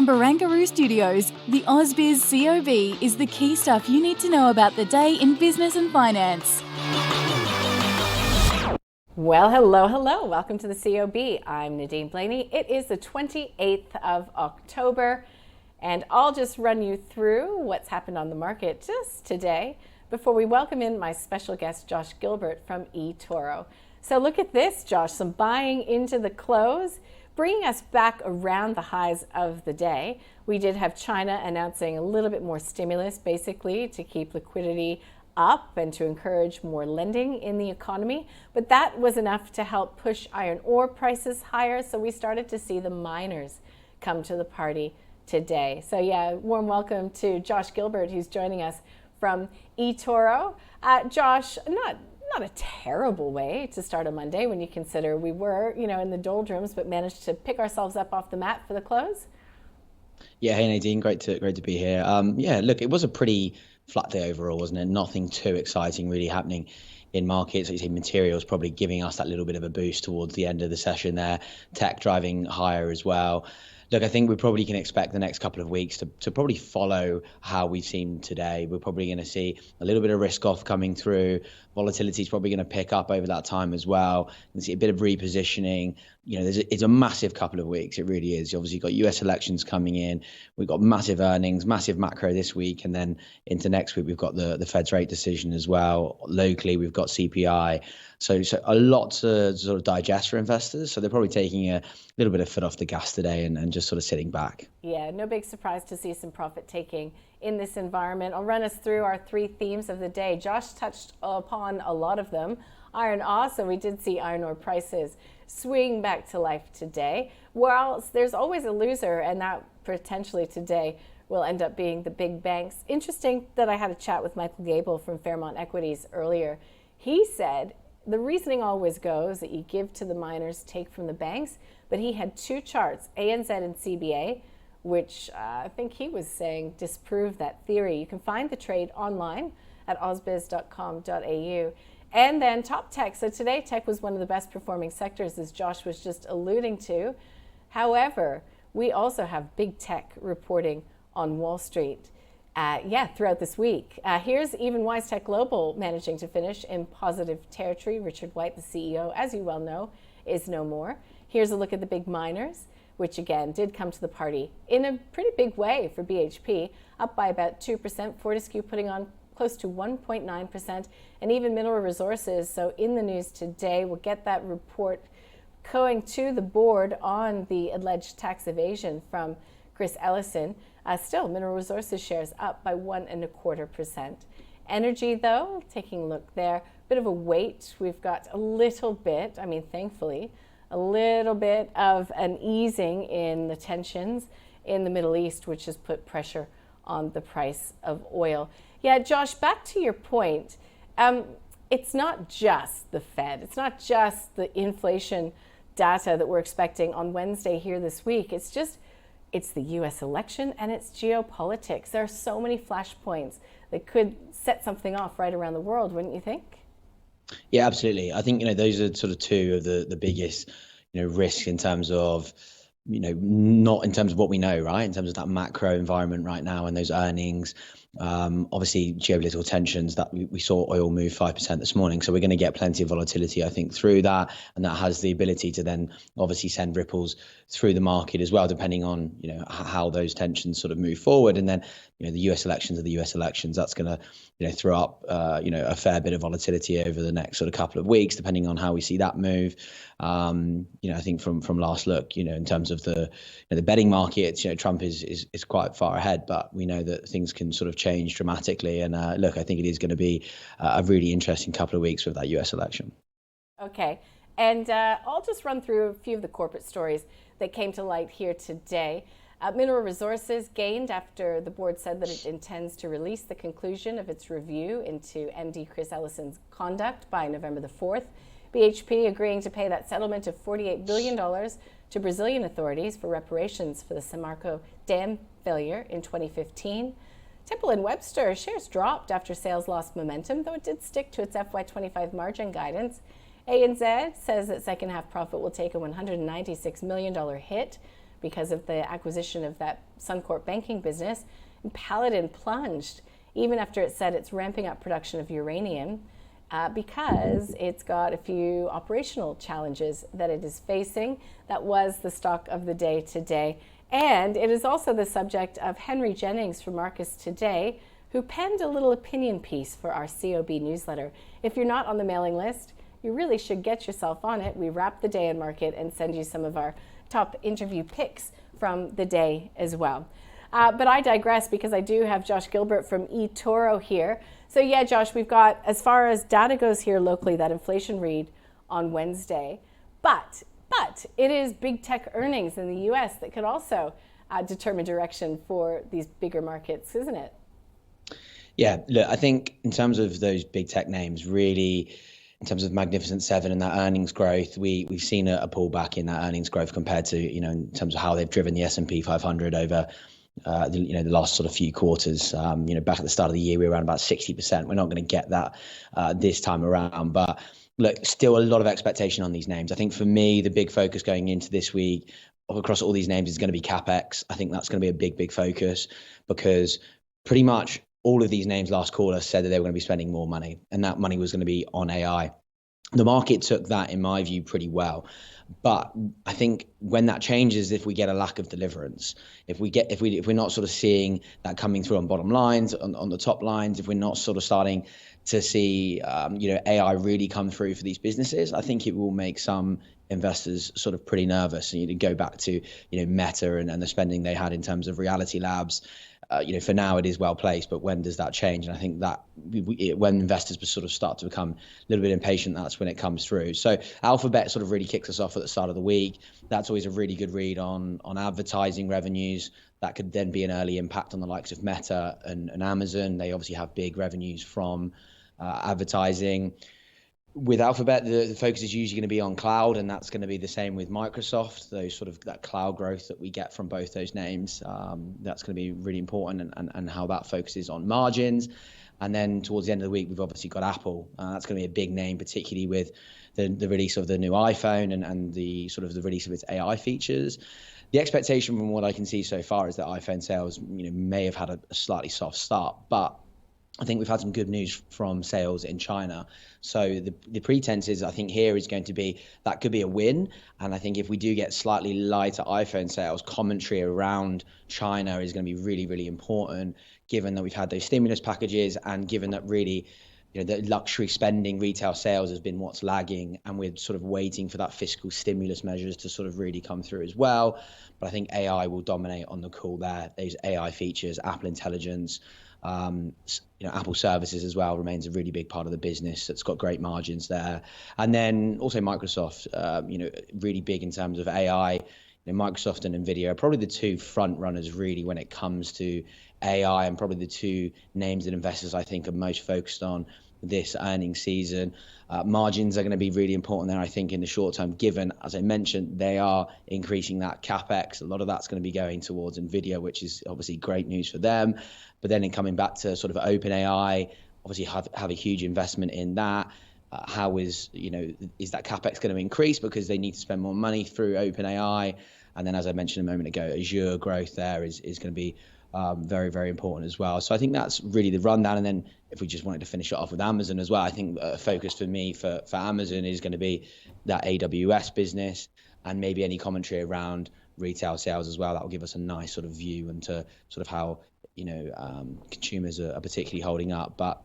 From Barangaroo Studios, the ausbiz COB is the key stuff you need to know about the day in business and finance. Well, hello. Welcome to the COB. I'm Nadine Blaney. It is the 28th of October, and I'll just run you through what's happened on the market just today before we welcome in my special guest, Josh Gilbert from eToro. So look at this, Josh, some buying into the close, bringing us back around the highs of the day. We did have China announcing a little bit more stimulus, basically, to keep liquidity up and to encourage more lending in the economy. But that was enough to help push iron ore prices higher. So we started to see the miners come to the party today. So yeah, warm welcome to Josh Gilbert, who's joining us from eToro. Josh, not a terrible way to start a Monday when you consider we were, in the doldrums, but managed to pick ourselves up off the mat for the close. Yeah, hey Nadine, great to be here. Look, it was a pretty flat day overall, wasn't it? Nothing too exciting really happening in markets. Like you say, materials probably giving us that little bit of a boost towards the end of the session there. Tech driving higher as well. Look, I think we probably can expect the next couple of weeks to probably follow how we've seen today. We're probably going to see a little bit of risk off coming through. Volatility is probably going to pick up over that time as well. And see a bit of repositioning. It's a massive couple of weeks. It really is. You obviously got US elections coming in. We've got massive earnings, massive macro this week. And then into next week, we've got the Fed's rate decision as well. Locally, we've got CPI. So a lot to sort of digest for investors. So they're probably taking a little bit of foot off the gas today and just sort of sitting back. Yeah, no big surprise to see some profit taking in this environment. I'll run us through our three themes of the day. Josh touched upon a lot of them. Iron ore, so we did see iron ore prices swing back to life today. Well, there's always a loser, and that potentially today will end up being the big banks. Interesting that I had a chat with Michael Gable from Fairmont Equities earlier. He said the reasoning always goes that you give to the miners, take from the banks, but he had two charts, ANZ and CBA, which I think he was saying disprove that theory. You can find the trade online at ausbiz.com.au. And then top tech. So today tech was one of the best performing sectors, as Josh was just alluding to. However, we also have big tech reporting on Wall Street throughout this week. Here's even WiseTech Global managing to finish in positive territory. Richard White, the CEO, as you well know, is no more. Here's a look at the big miners, which again did come to the party in a pretty big way for BHP, up by about 2%. Fortescue putting on close to 1.9%, and even Mineral Resources. So in the news today, we'll get that report going to the board on the alleged tax evasion from Chris Ellison. Still, Mineral Resources shares up by 1.25%. Energy, though, taking a look there, bit of a wait. We've got a little bit, thankfully, a little bit of an easing in the tensions in the Middle East, which has put pressure on the price of oil. Yeah, Josh, back to your point. It's not just the Fed. It's not just the inflation data that we're expecting on Wednesday here this week. It's the U.S. election and it's geopolitics. There are so many flashpoints that could set something off right around the world, wouldn't you think? Yeah, absolutely. I think, those are sort of two of the biggest, risks in terms of, not in terms of what we know, right? In terms of that macro environment right now and those earnings. Obviously, geopolitical tensions that we saw oil move 5% this morning. So we're going to get plenty of volatility, I think, through that. And that has the ability to then obviously send ripples through the market as well, depending on, how those tensions sort of move forward. And then, the US elections are the US elections. That's going to, throw up, a fair bit of volatility over the next sort of couple of weeks, depending on how we see that move. I think from last look, in terms of the betting markets, Trump is quite far ahead, but we know that things can sort of change dramatically. And look, I think it is going to be a really interesting couple of weeks with that US election. Okay. And I'll just run through a few of the corporate stories that came to light here today. Mineral Resources gained after the board said that it intends to release the conclusion of its review into MD Chris Ellison's conduct by November the 4th. BHP agreeing to pay that settlement of $48 billion to Brazilian authorities for reparations for the Samarco dam failure in 2015. Temple & Webster shares dropped after sales lost momentum, though it did stick to its FY25 margin guidance. ANZ says that second half profit will take a $196 million hit because of the acquisition of that Suncorp banking business. And Paladin plunged even after it said it's ramping up production of uranium because it's got a few operational challenges that it is facing. That was the stock of the day today. And it is also the subject of Henry Jennings from Marcus Today, who penned a little opinion piece for our COB newsletter. If you're not on the mailing list, you really should get yourself on it. We wrap the day in market and send you some of our top interview picks from the day as well. But I digress because I do have Josh Gilbert from eToro here. So yeah, Josh, we've got, as far as data goes here locally, that inflation read on Wednesday. But it is big tech earnings in the US that could also determine direction for these bigger markets, isn't it? Yeah, look, I think in terms of those big tech names, really, in terms of Magnificent Seven and that earnings growth, we've seen a pullback in that earnings growth compared to, in terms of how they've driven the S&P 500 over the last sort of few quarters. Back at the start of the year, we were around about 60%. We're not going to get that this time around, but look, still a lot of expectation on these names. I think for me, the big focus going into this week across all these names is going to be CapEx. I think that's going to be a big focus because pretty much all of these names last quarter said that they were going to be spending more money, and that money was going to be on AI. The market took that, in my view, pretty well. But I think when that changes, if we get a lack of deliverance, if we're not sort of seeing that coming through on bottom lines, on the top lines, if we're not sort of starting to see AI really come through for these businesses, I think it will make some investors sort of pretty nervous. And you go back to Meta and the spending they had in terms of Reality Labs. For now it is well placed, but when does that change? And I think that when investors sort of start to become a little bit impatient, that's when it comes through. So Alphabet sort of really kicks us off at the start of the week. That's always a really good read on advertising revenues. That could then be an early impact on the likes of Meta and Amazon. They obviously have big revenues from advertising. With Alphabet, the focus is usually going to be on cloud, and that's going to be the same with Microsoft. Those sort of that cloud growth that we get from both those names, that's going to be really important, and how that focuses on margins. And then towards the end of the week, we've obviously got Apple. That's going to be a big name, particularly with the release of the new iPhone and the sort of the release of its AI features. The expectation from what I can see so far is that iPhone sales, may have had a slightly soft start, but I think we've had some good news from sales in China. So the pretense is, I think here is going to be, that could be a win. And I think if we do get slightly lighter iPhone sales, commentary around China is going to be really, really important, given that we've had those stimulus packages and given that really, the luxury spending retail sales has been what's lagging, and we're sort of waiting for that fiscal stimulus measures to sort of really come through as well. But I think AI will dominate on the call there. Those AI features, Apple Intelligence, Apple services as well remains a really big part of the business. That's got great margins there. And then also Microsoft, really big in terms of AI. Microsoft and Nvidia are probably the two front runners really when it comes to AI, and probably the two names that investors I think are most focused on this earnings season. Margins are going to be really important there, I think, in the short term, given, as I mentioned, they are increasing that CapEx. A lot of that's going to be going towards Nvidia, which is obviously great news for them. But then in coming back to sort of OpenAI, obviously have a huge investment in that. How is that CapEx going to increase because they need to spend more money through OpenAI? And then, as I mentioned a moment ago, Azure growth there is going to be very, very important as well. So I think that's really the rundown. And then if we just wanted to finish it off with Amazon as well, I think a focus for me for Amazon is going to be that AWS business, and maybe any commentary around retail sales as well. That will give us a nice sort of view into sort of how consumers are particularly holding up. But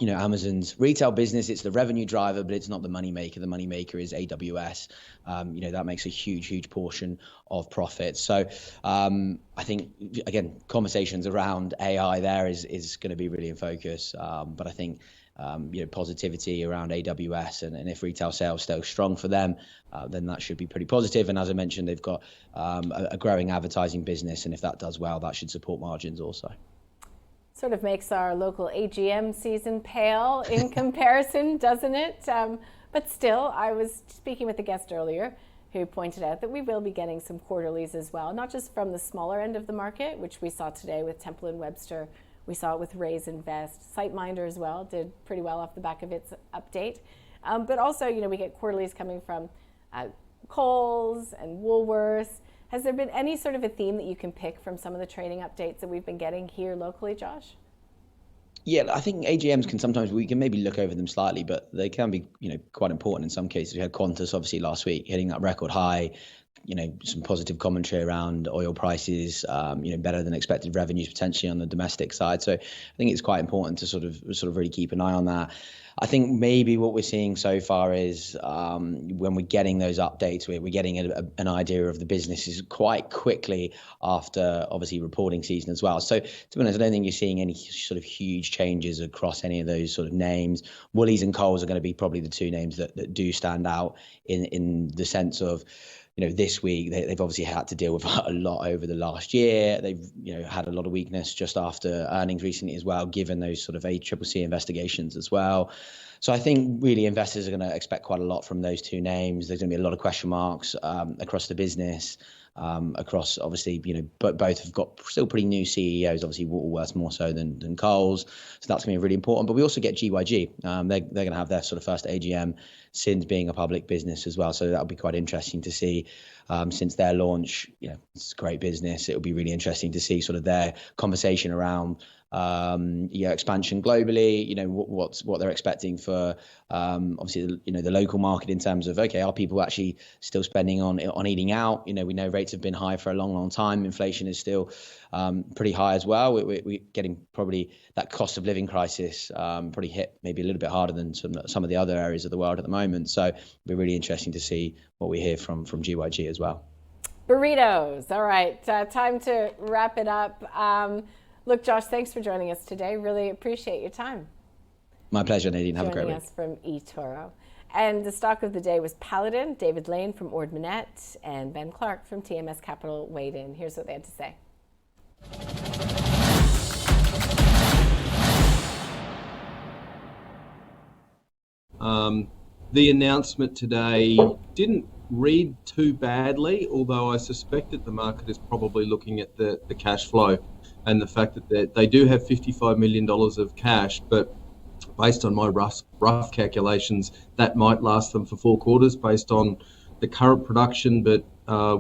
Amazon's retail business, it's the revenue driver, but it's not the money maker. The money maker is AWS. That makes a huge portion of profits. So I think, again, conversations around AI there is going to be really in focus. But I think positivity around AWS, and if retail sales stay strong for them, then that should be pretty positive. And as I mentioned, they've got a growing advertising business, and if that does well, that should support margins also. Sort of makes our local AGM season pale in comparison, doesn't it? But still, I was speaking with a guest earlier who pointed out that we will be getting some quarterlies as well, not just from the smaller end of the market, which we saw today with Temple & Webster. We saw it with Raise Invest. SiteMinder as well did pretty well off the back of its update. But also, we get quarterlies coming from Kohl's and Woolworths. Has there been any sort of a theme that you can pick from some of the trading updates that we've been getting here locally, Josh? Yeah, I think AGMs can sometimes, we can maybe look over them slightly, but they can be, quite important in some cases. We had Qantas obviously last week hitting that record high, some positive commentary around oil prices, better than expected revenues potentially on the domestic side. So I think it's quite important to sort of really keep an eye on that. I think maybe what we're seeing so far is when we're getting those updates, we're getting an idea of the businesses quite quickly after obviously reporting season as well. So to be honest, I don't think you're seeing any sort of huge changes across any of those sort of names. Woolies and Coles are going to be probably the two names that do stand out in the sense of, this week they've obviously had to deal with a lot over the last year. They've had a lot of weakness just after earnings recently as well, given those sort of ACCC investigations as well. So I think really investors are going to expect quite a lot from those two names. There's going to be a lot of question marks across the business. Across obviously, but both have got still pretty new CEOs. Obviously, Woolworths more so than Coles, so that's going to be really important. But we also get GYG. They're going to have their sort of first AGM since being a public business as well. So that'll be quite interesting to see. Since their launch, it's a great business. It'll be really interesting to see sort of their conversation around expansion globally, what they're expecting for obviously the local market in terms of, okay, are people actually still spending on eating out? We know rates have been high for a long time. Inflation is still pretty high as well. We're getting probably that cost of living crisis probably hit maybe a little bit harder than some of the other areas of the world at the moment. So it'll be really interesting to see what we hear from GYG as well. Burritos. All right, time to wrap it up. Look, Josh, thanks for joining us today. Really appreciate your time. My pleasure, Nadine. Have a great week. Joining us from eToro. And the stock of the day was Paladin. David Lane from Ord Minnett and Ben Clark from TMS Capital weighed in. Here's what they had to say. The announcement today didn't read too badly, although I suspect that the market is probably looking at the cash flow and the fact that they do have $55 million of cash, but based on my rough calculations, that might last them for 4 quarters based on the current production. But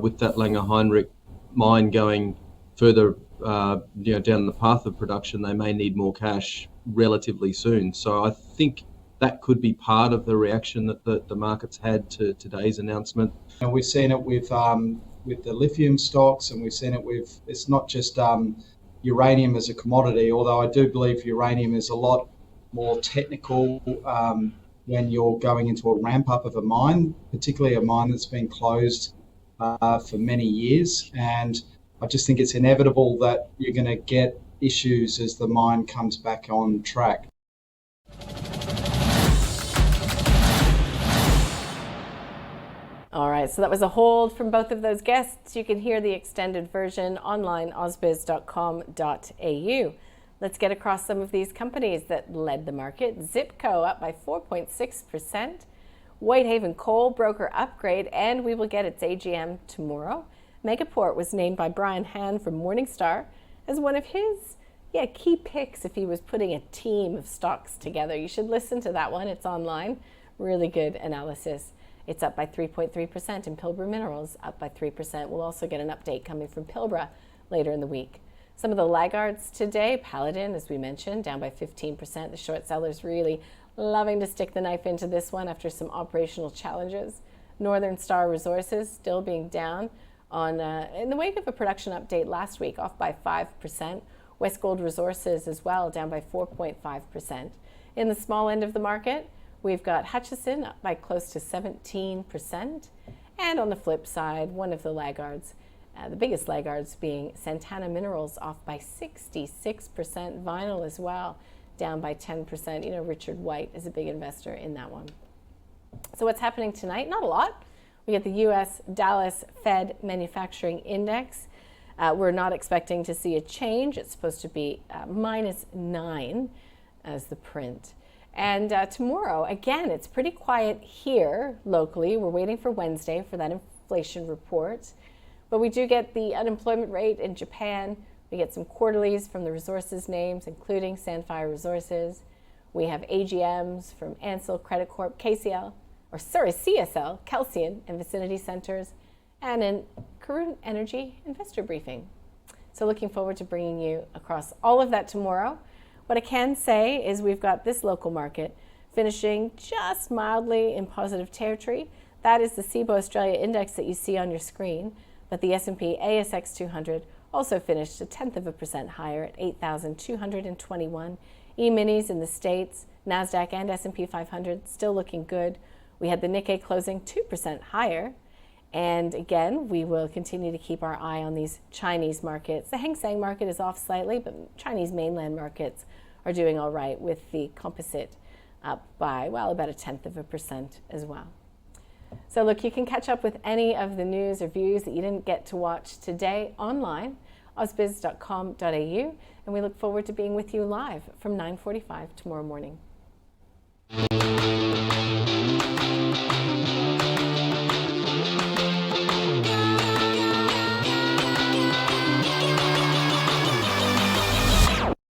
with that Langer Heinrich mine going further down the path of production, they may need more cash relatively soon. So I think that could be part of the reaction that the market's had to today's announcement. And we've seen it with the lithium stocks, and we've seen it with, it's not just uranium as a commodity, although I do believe uranium is a lot more technical when you're going into a ramp up of a mine, particularly a mine that's been closed for many years. And I just think it's inevitable that you're going to get issues as the mine comes back on track. All right, so that was a hold from both of those guests. You can hear the extended version online, ausbiz.com.au. Let's get across some of these companies that led the market. Zipco up by 4.6%. Whitehaven Coal broker upgrade, and we will get its AGM tomorrow. Megaport was named by Brian Hann from Morningstar as one of his key picks if he was putting a team of stocks together. You should listen to that one. It's online. Really good analysis. It's up by 3.3%, and Pilbara Minerals up by 3%. We'll also get an update coming from Pilbara later in the week. Some of the laggards today, Paladin, as we mentioned, down by 15%. The short sellers really loving to stick the knife into this one after some operational challenges. Northern Star Resources still being down on in the wake of a production update last week, off by 5%. Westgold Resources as well, down by 4.5%. In the small end of the market, we've got Hutchison up by close to 17%. And on the flip side, one of the laggards, the biggest laggards being Santana Minerals, off by 66%. Vinyl as well, down by 10%. Richard White is a big investor in that one. So what's happening tonight? Not a lot. We get the U.S. Dallas Fed Manufacturing Index. We're not expecting to see a change. It's supposed to be -9 as the print. And tomorrow, again, it's pretty quiet here locally. We're waiting for Wednesday for that inflation report. But we do get the unemployment rate in Japan. We get some quarterlies from the resources names, including Sandfire Resources. We have AGMs from Ansell Credit Corp, CSL, Kelsian, and Vicinity Centers. and an Karoon Energy investor briefing. So looking forward to bringing you across all of that tomorrow. What I can say is we've got this local market finishing just mildly in positive territory. That is the COB Australia index that you see on your screen, but the S&P ASX 200 also finished 0.1% higher at 8,221. E-minis in the States, NASDAQ and S&P 500 still looking good. We had the Nikkei closing 2% higher. And again, we will continue to keep our eye on these Chinese markets. The Hang Seng market is off slightly, but Chinese mainland markets are doing all right, with the composite up by, well, about 0.1% as well. So look, you can catch up with any of the news or views that you didn't get to watch today online, ausbiz.com.au, and we look forward to being with you live from 9:45 tomorrow morning.